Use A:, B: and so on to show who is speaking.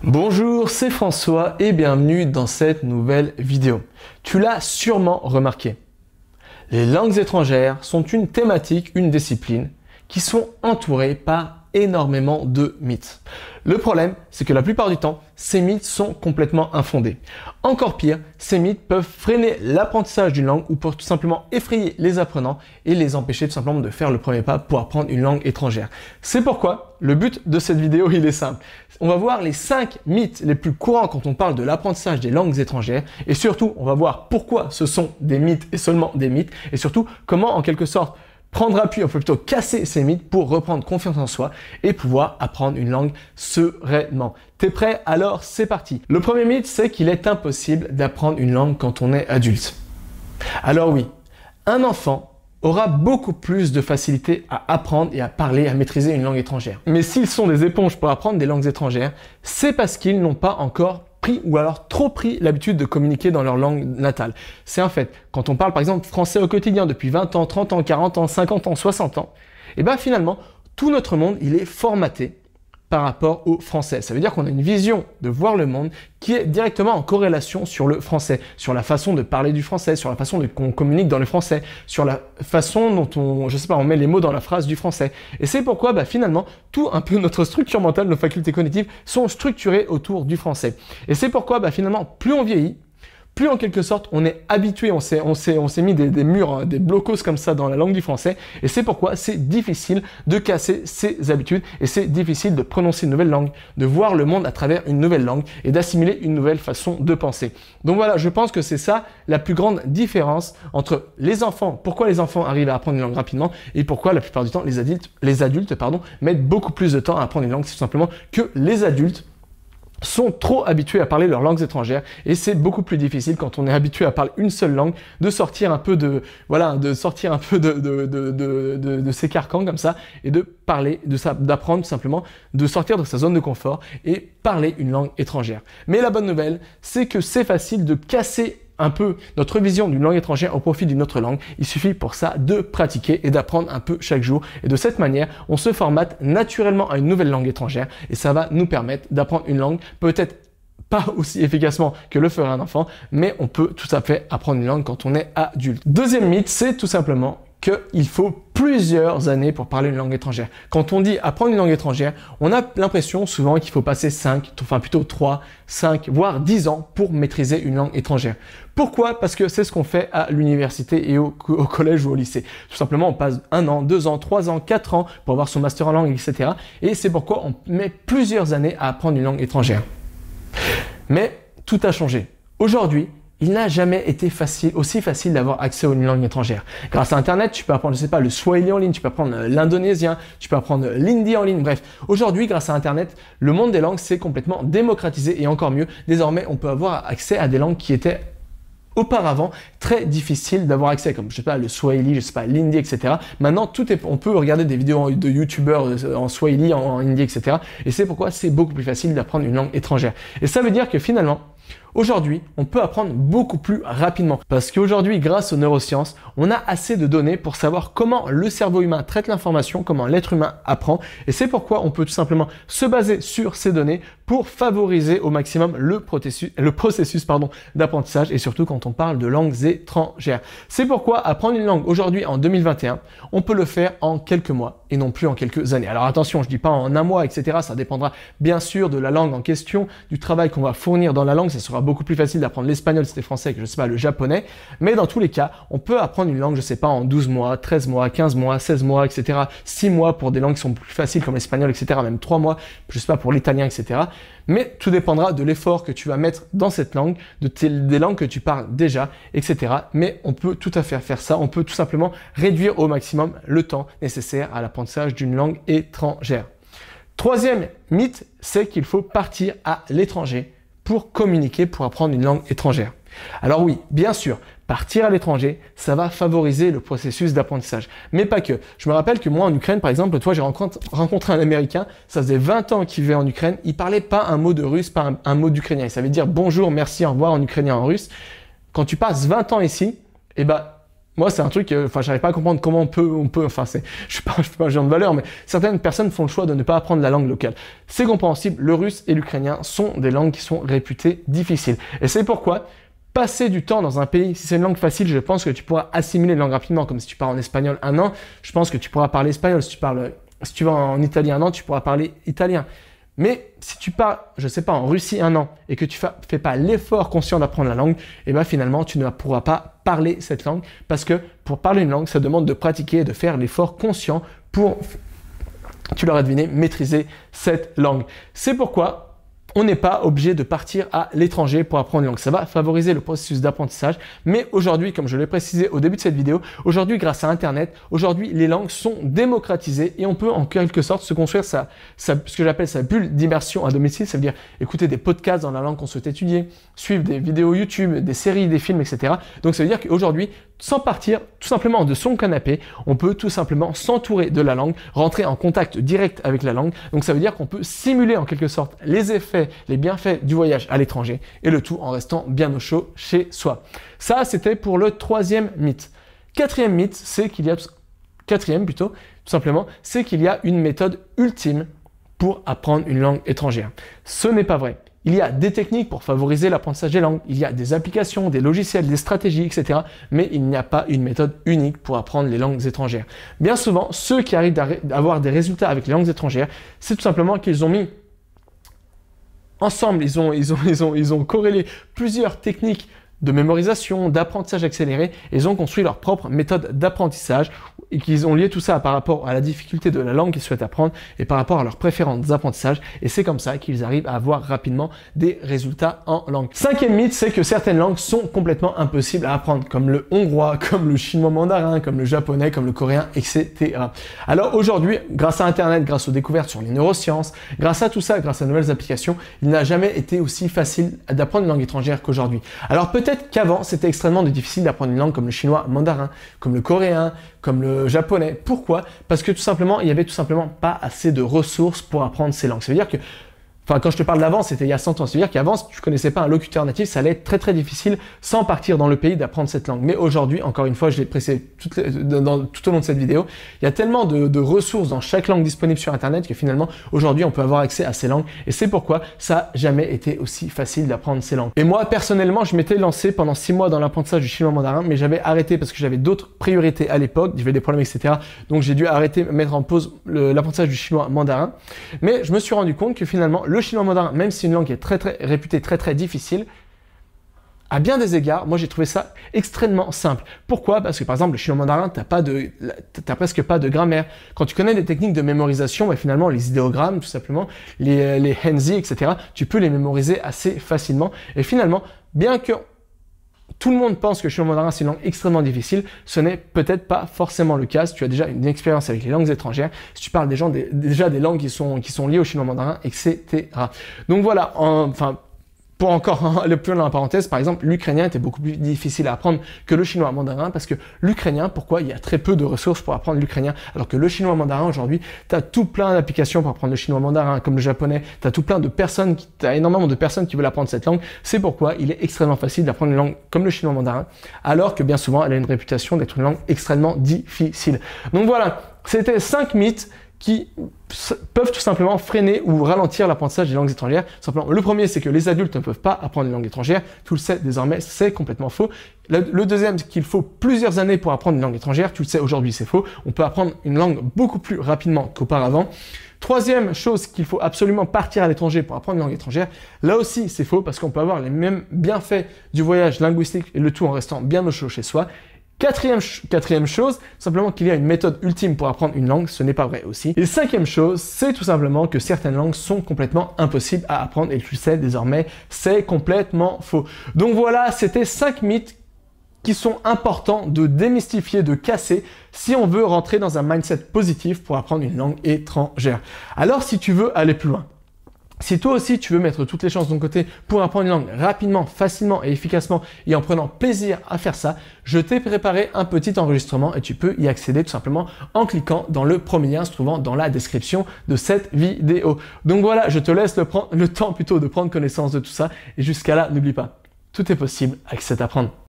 A: Bonjour, c'est François et bienvenue dans cette nouvelle vidéo. Tu l'as sûrement remarqué. Les langues étrangères sont une thématique, une discipline qui sont entourées par énormément de mythes. Le problème, c'est que la plupart du temps, ces mythes sont complètement infondés. Encore pire, ces mythes peuvent freiner l'apprentissage d'une langue ou pour tout simplement effrayer les apprenants et les empêcher tout simplement de faire le premier pas pour apprendre une langue étrangère. C'est pourquoi le but de cette vidéo, il est simple. On va voir les 5 mythes les plus courants quand on parle de l'apprentissage des langues étrangères et surtout, on va voir pourquoi ce sont des mythes et seulement des mythes et surtout comment en quelque sorte prendre appui, on peut plutôt casser ces mythes pour reprendre confiance en soi et pouvoir apprendre une langue sereinement. T'es prêt? Alors c'est parti. Le premier mythe, c'est qu'il est impossible d'apprendre une langue quand on est adulte. Alors oui, un enfant aura beaucoup plus de facilité à apprendre et à parler, à maîtriser une langue étrangère. Mais s'ils sont des éponges pour apprendre des langues étrangères, c'est parce qu'ils n'ont pas encore pris ou alors trop pris l'habitude de communiquer dans leur langue natale. C'est un fait. Quand on parle par exemple français au quotidien depuis 20 ans, 30 ans, 40 ans, 50 ans, 60 ans, et bien finalement, tout notre monde, il est formaté par rapport au français. Ça veut dire qu'on a une vision de voir le monde qui est directement en corrélation sur le français, sur la façon de parler du français, sur la façon qu'on communique dans le français, sur la façon dont on met les mots dans la phrase du français. Et c'est pourquoi finalement, tout un peu notre structure mentale, nos facultés cognitives sont structurées autour du français. Et c'est pourquoi finalement, plus on vieillit, plus en quelque sorte on est habitué, on s'est mis des murs, des blocos comme ça dans la langue du français et c'est pourquoi c'est difficile de casser ces habitudes et c'est difficile de prononcer une nouvelle langue, de voir le monde à travers une nouvelle langue et d'assimiler une nouvelle façon de penser. Donc voilà, je pense que c'est ça la plus grande différence entre les enfants, pourquoi les enfants arrivent à apprendre une langue rapidement et pourquoi la plupart du temps les adultes mettent beaucoup plus de temps à apprendre une langue, c'est tout simplement que les adultes sont trop habitués à parler leurs langues étrangères et c'est beaucoup plus difficile quand on est habitué à parler une seule langue de sortir un peu de ses carcans comme ça et de parler d'apprendre tout simplement de sortir de sa zone de confort et parler une langue étrangère. Mais la bonne nouvelle, c'est que c'est facile de casser un peu notre vision d'une langue étrangère au profit d'une autre langue. Il suffit pour ça de pratiquer et d'apprendre un peu chaque jour. Et de cette manière, on se formate naturellement à une nouvelle langue étrangère et ça va nous permettre d'apprendre une langue peut-être pas aussi efficacement que le ferait un enfant, mais on peut tout à fait apprendre une langue quand on est adulte. Deuxième mythe, c'est tout simplement qu'il faut plusieurs années pour parler une langue étrangère. Quand on dit apprendre une langue étrangère, on a l'impression souvent qu'il faut passer 3, 5, voire 10 ans pour maîtriser une langue étrangère. Pourquoi? Parce que c'est ce qu'on fait à l'université et au collège ou au lycée. Tout simplement, on passe 1 an, 2 ans, 3 ans, 4 ans pour avoir son master en langue, etc. Et c'est pourquoi on met plusieurs années à apprendre une langue étrangère. Mais tout a changé. Aujourd'hui, il n'a jamais été aussi facile d'avoir accès à une langue étrangère. Grâce à Internet, tu peux apprendre, le swahili en ligne, tu peux apprendre l'indonésien, tu peux apprendre l'hindi en ligne, bref. Aujourd'hui, grâce à Internet, le monde des langues s'est complètement démocratisé et encore mieux, désormais, on peut avoir accès à des langues qui étaient auparavant très difficiles d'avoir accès, comme le swahili, l'hindi, etc. Maintenant, on peut regarder des vidéos de youtubeurs en swahili, en hindi, etc. Et c'est pourquoi c'est beaucoup plus facile d'apprendre une langue étrangère. Et ça veut dire que finalement, aujourd'hui, on peut apprendre beaucoup plus rapidement parce qu'aujourd'hui, grâce aux neurosciences, on a assez de données pour savoir comment le cerveau humain traite l'information, comment l'être humain apprend et c'est pourquoi on peut tout simplement se baser sur ces données pour favoriser au maximum le processus d'apprentissage et surtout quand on parle de langues étrangères. C'est pourquoi apprendre une langue aujourd'hui en 2021, on peut le faire en quelques mois et non plus en quelques années. Alors attention, je dis pas en un mois, etc. Ça dépendra bien sûr de la langue en question, du travail qu'on va fournir dans la langue. Ça sera beaucoup plus facile d'apprendre l'espagnol si c'était français que le japonais. Mais dans tous les cas, on peut apprendre une langue, en 12 mois, 13 mois, 15 mois, 16 mois, etc. 6 mois pour des langues qui sont plus faciles comme l'espagnol, etc. Même 3 mois, pour l'italien, etc. Mais tout dépendra de l'effort que tu vas mettre dans cette langue, des langues que tu parles déjà, etc. Mais on peut tout à fait faire ça. On peut tout simplement réduire au maximum le temps nécessaire à l'apprentissage d'une langue étrangère. Troisième mythe, c'est qu'il faut partir à l'étranger pour communiquer, pour apprendre une langue étrangère. Alors oui, bien sûr, partir à l'étranger, ça va favoriser le processus d'apprentissage. Mais pas que. Je me rappelle que moi en Ukraine, par exemple, j'ai rencontré un Américain, ça faisait 20 ans qu'il vivait en Ukraine, il parlait pas un mot de russe, pas un mot d'ukrainien. Il savait dire bonjour, merci, au revoir en ukrainien, en russe. Quand tu passes 20 ans ici, Moi, c'est un truc, enfin, j'arrive pas à comprendre comment enfin, je suis pas un géant de valeur, mais certaines personnes font le choix de ne pas apprendre la langue locale. C'est compréhensible, le russe et l'ukrainien sont des langues qui sont réputées difficiles. Et c'est pourquoi passer du temps dans un pays, si c'est une langue facile, je pense que tu pourras assimiler la langue rapidement, comme si tu parles en espagnol 1 an, je pense que tu pourras parler espagnol. Si tu vas en Italie 1 an, tu pourras parler italien. Mais si tu pars, je sais pas, en Russie 1 an et que tu fais pas l'effort conscient d'apprendre la langue, et ben finalement, tu ne pourras pas parler cette langue parce que pour parler une langue, ça demande de pratiquer et de faire l'effort conscient pour, tu l'auras deviné, maîtriser cette langue. C'est pourquoi on n'est pas obligé de partir à l'étranger pour apprendre une langue. Ça va favoriser le processus d'apprentissage. Mais aujourd'hui, comme je l'ai précisé au début de cette vidéo, aujourd'hui, grâce à Internet, aujourd'hui, les langues sont démocratisées et on peut en quelque sorte se construire ce que j'appelle sa bulle d'immersion à domicile. Ça veut dire écouter des podcasts dans la langue qu'on souhaite étudier, suivre des vidéos YouTube, des séries, des films, etc. Donc, ça veut dire qu'aujourd'hui, sans partir tout simplement de son canapé, on peut tout simplement s'entourer de la langue, rentrer en contact direct avec la langue. Donc ça veut dire qu'on peut simuler en quelque sorte les effets, les bienfaits du voyage à l'étranger et le tout en restant bien au chaud chez soi. Ça, c'était pour le 3e mythe. 4e mythe, c'est qu'il y a, 4e plutôt, tout simplement, c'est qu'il y a une méthode ultime pour apprendre une langue étrangère. Ce n'est pas vrai. Il y a des techniques pour favoriser l'apprentissage des langues, il y a des applications, des logiciels, des stratégies, etc. Mais il n'y a pas une méthode unique pour apprendre les langues étrangères. Bien souvent, ceux qui arrivent à avoir des résultats avec les langues étrangères, c'est tout simplement qu'ils ont mis ensemble, ils ont corrélé plusieurs techniques de mémorisation, d'apprentissage accéléré, et ils ont construit leur propre méthode d'apprentissage et qu'ils ont lié tout ça par rapport à la difficulté de la langue qu'ils souhaitent apprendre et par rapport à leurs préférences d'apprentissage, et c'est comme ça qu'ils arrivent à avoir rapidement des résultats en langue. 5e mythe, c'est que certaines langues sont complètement impossibles à apprendre, comme le hongrois, comme le chinois mandarin, comme le japonais, comme le coréen, etc. Alors aujourd'hui, grâce à Internet, grâce aux découvertes sur les neurosciences, grâce à tout ça, grâce à de nouvelles applications, il n'a jamais été aussi facile d'apprendre une langue étrangère qu'aujourd'hui. Alors peut-être qu'avant, c'était extrêmement difficile d'apprendre une langue comme le chinois mandarin, comme le coréen, comme le japonais. Pourquoi? Parce que tout simplement, il n'y avait tout simplement pas assez de ressources pour apprendre ces langues. Ça veut dire que, enfin, quand je te parle d'avant, c'était il y a 100 ans. C'est-à-dire qu'avant, si tu connaissais pas un locuteur natif, ça allait être très très difficile sans partir dans le pays d'apprendre cette langue. Mais aujourd'hui, encore une fois, je l'ai précisé tout au long de cette vidéo, il y a tellement de ressources dans chaque langue disponible sur Internet que finalement, aujourd'hui, on peut avoir accès à ces langues. Et c'est pourquoi ça n'a jamais été aussi facile d'apprendre ces langues. Et moi, personnellement, je m'étais lancé pendant 6 mois dans l'apprentissage du chinois mandarin, mais j'avais arrêté parce que j'avais d'autres priorités à l'époque. J'avais des problèmes, etc. Donc, j'ai dû arrêter, mettre en pause l'apprentissage du chinois mandarin. Mais je me suis rendu compte que finalement, le chinois mandarin, même si c'est une langue qui est très réputée très difficile, à bien des égards, moi j'ai trouvé ça extrêmement simple. Pourquoi? Parce que par exemple, le chinois mandarin, t'as presque pas de grammaire. Quand tu connais des techniques de mémorisation, bah, finalement les idéogrammes, tout simplement, les henzi, etc., tu peux les mémoriser assez facilement. Et finalement, bien que tout le monde pense que le chinois mandarin c'est une langue extrêmement difficile, ce n'est peut-être pas forcément le cas si tu as déjà une expérience avec les langues étrangères, si tu parles déjà des langues qui sont liées au chinois mandarin, etc. Donc voilà, pour encore aller plus loin dans la parenthèse, par exemple, l'ukrainien était beaucoup plus difficile à apprendre que le chinois mandarin parce que l'ukrainien, pourquoi? Il y a très peu de ressources pour apprendre l'ukrainien, alors que le chinois mandarin aujourd'hui, tu as tout plein d'applications pour apprendre le chinois mandarin, comme le japonais, tu as tout plein de personnes, tu as énormément de personnes qui veulent apprendre cette langue, c'est pourquoi il est extrêmement facile d'apprendre une langue comme le chinois mandarin, alors que bien souvent, elle a une réputation d'être une langue extrêmement difficile. Donc voilà, c'était 5 mythes qui peuvent tout simplement freiner ou ralentir l'apprentissage des langues étrangères. Simplement, le premier, c'est que les adultes ne peuvent pas apprendre une langue étrangère. Tu le sais désormais, c'est complètement faux. Le deuxième, c'est qu'il faut plusieurs années pour apprendre une langue étrangère. Tu le sais aujourd'hui, c'est faux. On peut apprendre une langue beaucoup plus rapidement qu'auparavant. Troisième chose, qu'il faut absolument partir à l'étranger pour apprendre une langue étrangère. Là aussi, c'est faux parce qu'on peut avoir les mêmes bienfaits du voyage linguistique et le tout en restant bien au chaud chez soi. Quatrième chose, simplement qu'il y a une méthode ultime pour apprendre une langue, ce n'est pas vrai aussi. Et 5e chose, c'est tout simplement que certaines langues sont complètement impossibles à apprendre et tu le sais désormais, c'est complètement faux. Donc voilà, c'était 5 mythes qui sont importants de démystifier, de casser si on veut rentrer dans un mindset positif pour apprendre une langue étrangère. Alors si tu veux aller plus loin, si toi aussi tu veux mettre toutes les chances de ton côté pour apprendre une langue rapidement, facilement et efficacement et en prenant plaisir à faire ça, je t'ai préparé un petit enregistrement et tu peux y accéder tout simplement en cliquant dans le premier lien se trouvant dans la description de cette vidéo. Donc voilà, je te laisse le temps plutôt de prendre connaissance de tout ça et jusqu'à là, n'oublie pas, tout est possible avec cet apprendre.